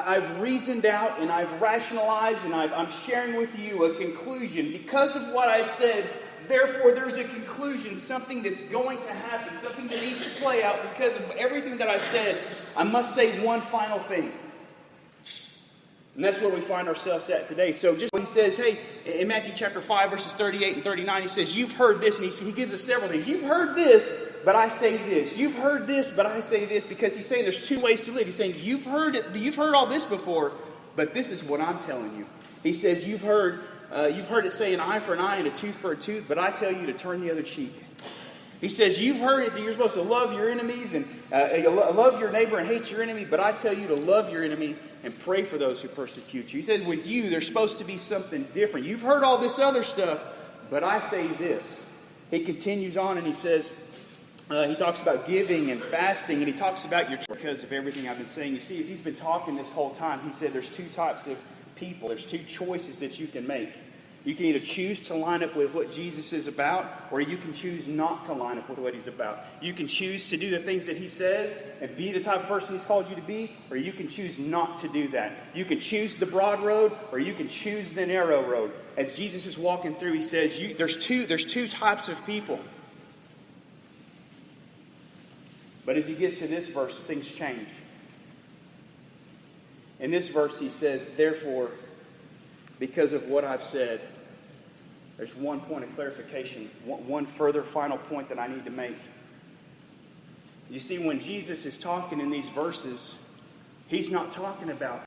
I've reasoned out and I've rationalized and I'm sharing with you a conclusion. Because of what I said, therefore there's a conclusion, something that's going to happen, something that needs to play out. Because of everything that I've said, I must say one final thing. And that's where we find ourselves at today. So just he says, hey, in Matthew chapter 5, verses 38 and 39, he says, you've heard this. And he gives us several things. You've heard this, but I say this. You've heard this, but I say this. Because he's saying there's two ways to live. He's saying, you've heard it. You've heard all this before, but this is what I'm telling you. He says, you've heard it say an eye for an eye and a tooth for a tooth, but I tell you to turn the other cheek. He says, you've heard it that you're supposed to love your enemies and love your neighbor and hate your enemy, but I tell you to love your enemy and pray for those who persecute you. He said, with you, there's supposed to be something different. You've heard all this other stuff, but I say this. He continues on and he says, he talks about giving and fasting, and he talks about your because of everything I've been saying. You see, as he's been talking this whole time, he said there's two types of people. There's two choices that you can make. You can either choose to line up with what Jesus is about, or you can choose not to line up with what he's about. You can choose to do the things that he says and be the type of person he's called you to be, or you can choose not to do that. You can choose the broad road, or you can choose the narrow road. As Jesus is walking through, he says, there's two types of people. But as he gets to this verse, things change. In this verse, he says, therefore, because of what I've said, there's one point of clarification, one further final point that I need to make. You see, when Jesus is talking in these verses, he's not talking about